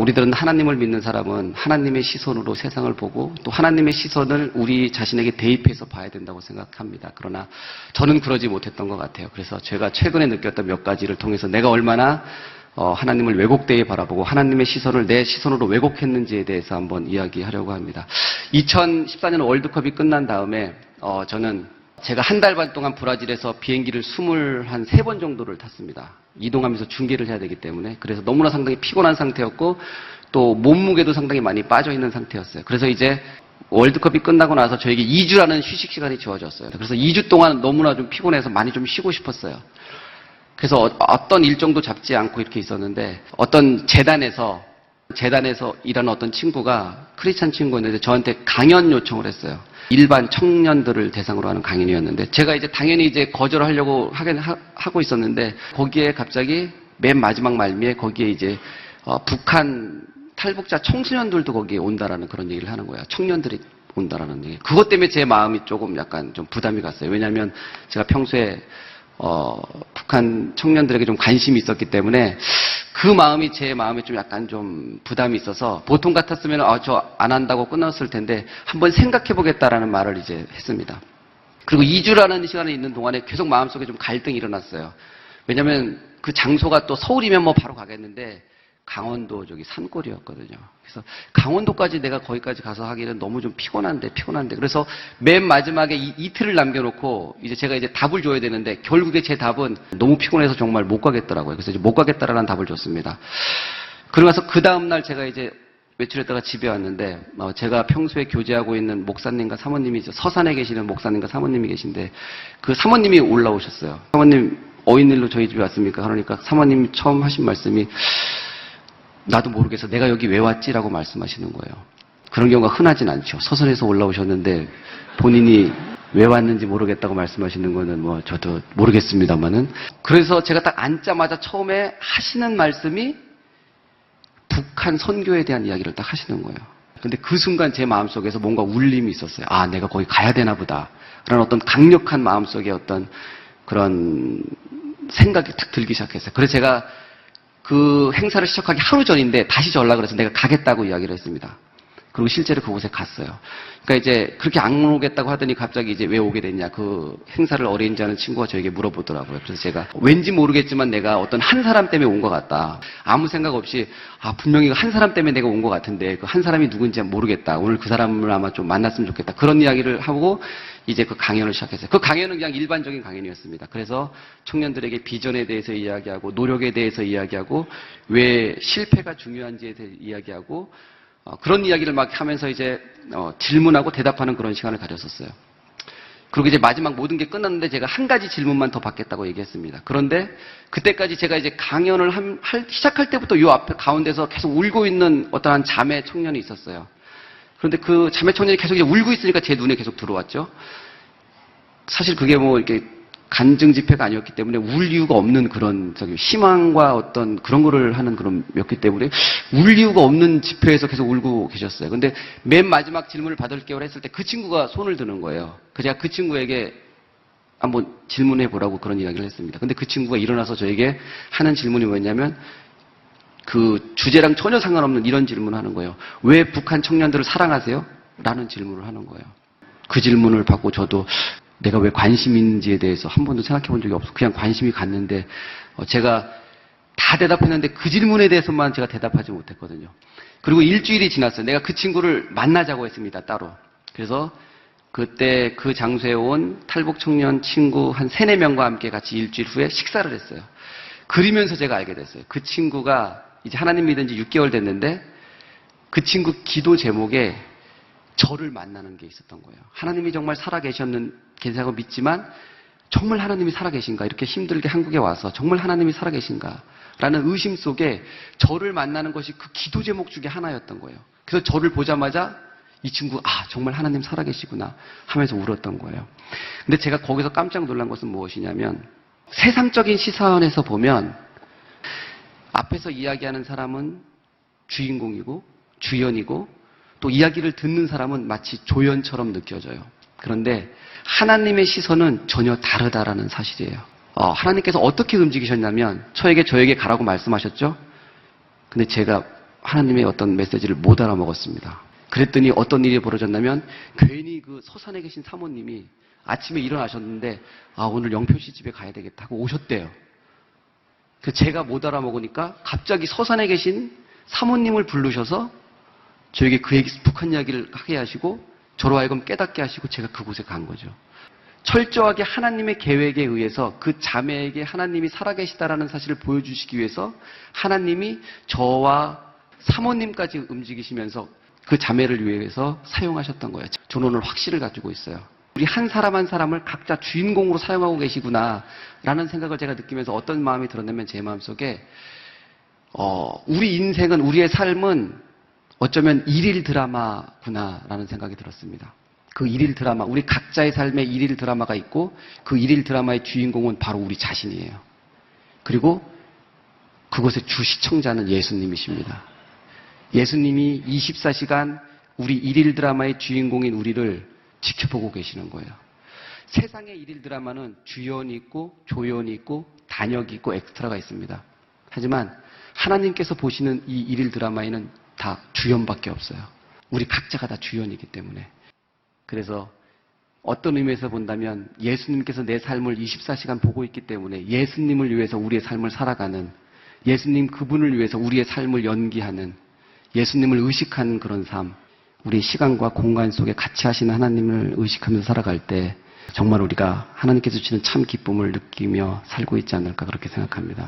우리들은 하나님을 믿는 사람은 하나님의 시선으로 세상을 보고 또 하나님의 시선을 우리 자신에게 대입해서 봐야 된다고 생각합니다. 그러나 저는 그러지 못했던 것 같아요. 그래서 제가 최근에 느꼈던 몇 가지를 통해서 내가 얼마나 하나님을 왜곡되게 바라보고 하나님의 시선을 내 시선으로 왜곡했는지에 대해서 한번 이야기하려고 합니다. 2014년 월드컵이 끝난 다음에 저는 제가 한 달 반 동안 브라질에서 비행기를 23번 정도를 탔습니다. 이동하면서 중계를 해야 되기 때문에. 그래서 너무나 상당히 피곤한 상태였고 또 몸무게도 상당히 많이 빠져있는 상태였어요. 그래서 이제 월드컵이 끝나고 나서 저에게 2주라는 휴식 시간이 주어졌어요. 그래서 2주 동안 너무나 좀 피곤해서 많이 좀 쉬고 싶었어요. 그래서 어떤 일정도 잡지 않고 이렇게 있었는데 어떤 재단에서 일하는 어떤 친구가 크리스찬 친구였는데 저한테 강연 요청을 했어요. 일반 청년들을 대상으로 하는 강연이었는데 제가 이제 당연히 이제 거절하려고 하고 있었는데 거기에 갑자기 맨 마지막 말미에 거기에 이제 북한 탈북자 청소년들도 거기에 온다라는 그런 얘기를 하는 거예요. 청년들이 온다라는 얘기. 그것 때문에 제 마음이 조금 약간 좀 부담이 갔어요. 왜냐하면 제가 평소에 북한 청년들에게 좀 관심이 있었기 때문에 그 마음이 제 마음에 좀 약간 좀 부담이 있어서 보통 같았으면 저 안 한다고 끝났을 텐데 한번 생각해 보겠다라는 말을 이제 했습니다. 그리고 2주라는 시간에 있는 동안에 계속 마음속에 좀 갈등이 일어났어요. 왜냐하면 그 장소가 또 서울이면 뭐 바로 가겠는데 강원도 저기 산골이었거든요. 그래서 강원도까지 내가 거기까지 가서 하기는 너무 좀 피곤한데. 그래서 맨 마지막에 이틀을 남겨놓고 이제 제가 이제 답을 줘야 되는데 결국에 제 답은 너무 피곤해서 정말 못 가겠더라고요. 그래서 이제 못 가겠다라는 답을 줬습니다. 그러고 나서 그 다음날 제가 이제 며칠 있다가 집에 왔는데 제가 평소에 교제하고 있는 목사님과 사모님이 서산에 계시는 목사님과 사모님이 계신데 그 사모님이 올라오셨어요. 사모님 어인일로 저희 집에 왔습니까? 그러니까 사모님이 처음 하신 말씀이 나도 모르겠어. 내가 여기 왜 왔지라고 말씀하시는 거예요. 그런 경우가 흔하진 않죠. 서선에서 올라오셨는데 본인이 왜 왔는지 모르겠다고 말씀하시는 거는 뭐 저도 모르겠습니다만은. 그래서 제가 딱 앉자마자 처음에 하시는 말씀이 북한 선교에 대한 이야기를 딱 하시는 거예요. 근데 그 순간 제 마음속에서 뭔가 울림이 있었어요. 아, 내가 거기 가야 되나 보다. 라는 어떤 강력한 마음속에 어떤 그런 생각이 딱 들기 시작했어요. 그래서 제가 그 행사를 시작하기 하루 전인데 다시 전락을 해서 내가 가겠다고 이야기를 했습니다. 그리고 실제로 그곳에 갔어요. 그러니까 이제 그렇게 안 오겠다고 하더니 갑자기 이제 왜 오게 됐냐. 그 행사를 어레인지하는 친구가 저에게 물어보더라고요. 그래서 제가 왠지 모르겠지만 내가 어떤 한 사람 때문에 온 것 같다. 아무 생각 없이 분명히 한 사람 때문에 내가 온 것 같은데 그 한 사람이 누군지 모르겠다. 오늘 그 사람을 아마 좀 만났으면 좋겠다. 그런 이야기를 하고 이제 그 강연을 시작했어요. 그 강연은 그냥 일반적인 강연이었습니다. 그래서 청년들에게 비전에 대해서 이야기하고 노력에 대해서 이야기하고 왜 실패가 중요한지에 대해서 이야기하고 그런 이야기를 막 하면서 이제 질문하고 대답하는 그런 시간을 가졌었어요. 그리고 이제 마지막 모든 게 끝났는데 제가 한 가지 질문만 더 받겠다고 얘기했습니다. 그런데 그때까지 제가 이제 강연을 시작할 때부터 요 앞에 가운데서 계속 울고 있는 어떠한 자매 청년이 있었어요. 그런데 그 자매 청년이 계속 이제 울고 있으니까 제 눈에 계속 들어왔죠. 사실 그게 뭐 이렇게 간증 집회가 아니었기 때문에 울 이유가 없는 그런 희망과 어떤 그런 거를 하는 그런 였기 때문에 울 이유가 없는 집회에서 계속 울고 계셨어요. 근데 맨 마지막 질문을 받을게요 했을 때 그 친구가 손을 드는 거예요. 제가 그 친구에게 한번 질문해 보라고 그런 이야기를 했습니다. 근데 그 친구가 일어나서 저에게 하는 질문이 뭐였냐면 그 주제랑 전혀 상관없는 이런 질문을 하는 거예요. 왜 북한 청년들을 사랑하세요? 라는 질문을 하는 거예요. 그 질문을 받고 저도 내가 왜 관심이 있는지에 대해서 한 번도 생각해 본 적이 없어. 그냥 관심이 갔는데 제가 다 대답했는데 그 질문에 대해서만 제가 대답하지 못했거든요. 그리고 일주일이 지났어요. 내가 그 친구를 만나자고 했습니다. 따로. 그래서 그때 그 장소에 온 탈북 청년 친구 한 3, 4명과 함께 같이 일주일 후에 식사를 했어요. 그러면서 제가 알게 됐어요. 그 친구가 이제 하나님 믿은 지 6개월 됐는데 그 친구 기도 제목에 저를 만나는 게 있었던 거예요. 하나님이 정말 계시다고 믿지만 정말 하나님이 살아계신가? 이렇게 힘들게 한국에 와서 정말 하나님이 살아계신가? 라는 의심 속에 저를 만나는 것이 그 기도 제목 중에 하나였던 거예요. 그래서 저를 보자마자 이 친구 정말 하나님 살아계시구나 하면서 울었던 거예요. 근데 제가 거기서 깜짝 놀란 것은 무엇이냐면 세상적인 시선에서 보면 앞에서 이야기하는 사람은 주인공이고 주연이고 또 이야기를 듣는 사람은 마치 조연처럼 느껴져요. 그런데 하나님의 시선은 전혀 다르다라는 사실이에요. 하나님께서 어떻게 움직이셨냐면 저에게 가라고 말씀하셨죠. 근데 제가 하나님의 어떤 메시지를 못 알아먹었습니다. 그랬더니 어떤 일이 벌어졌냐면 괜히 그 서산에 계신 사모님이 아침에 일어나셨는데 오늘 영표씨 집에 가야 되겠다 하고 오셨대요. 그 제가 못 알아먹으니까 갑자기 서산에 계신 사모님을 부르셔서 저에게 그 얘기, 북한 이야기를 하게 하시고 저로 하여금 깨닫게 하시고 제가 그곳에 간 거죠. 철저하게 하나님의 계획에 의해서 그 자매에게 하나님이 살아계시다라는 사실을 보여주시기 위해서 하나님이 저와 사모님까지 움직이시면서 그 자매를 위해서 사용하셨던 거예요. 저는 오늘 확신을 가지고 있어요. 우리 한 사람 한 사람을 각자 주인공으로 사용하고 계시구나라는 생각을 제가 느끼면서 어떤 마음이 들었냐면 제 마음속에 우리 인생은, 우리의 삶은 어쩌면 일일 드라마구나라는 생각이 들었습니다. 그 일일 드라마, 우리 각자의 삶에 일일 드라마가 있고 그 일일 드라마의 주인공은 바로 우리 자신이에요. 그리고 그곳의 주 시청자는 예수님이십니다. 예수님이 24시간 우리 일일 드라마의 주인공인 우리를 지켜보고 계시는 거예요. 세상의 일일 드라마는 주연이 있고 조연이 있고 단역이 있고 엑스트라가 있습니다. 하지만 하나님께서 보시는 이 일일 드라마에는 다 주연밖에 없어요. 우리 각자가 다 주연이기 때문에. 그래서 어떤 의미에서 본다면 예수님께서 내 삶을 24시간 보고 있기 때문에 예수님을 위해서 우리의 삶을 살아가는, 예수님 그분을 위해서 우리의 삶을 연기하는, 예수님을 의식하는 그런 삶, 우리 시간과 공간 속에 같이 하시는 하나님을 의식하면서 살아갈 때 정말 우리가 하나님께서 주시는 참 기쁨을 느끼며 살고 있지 않을까 그렇게 생각합니다.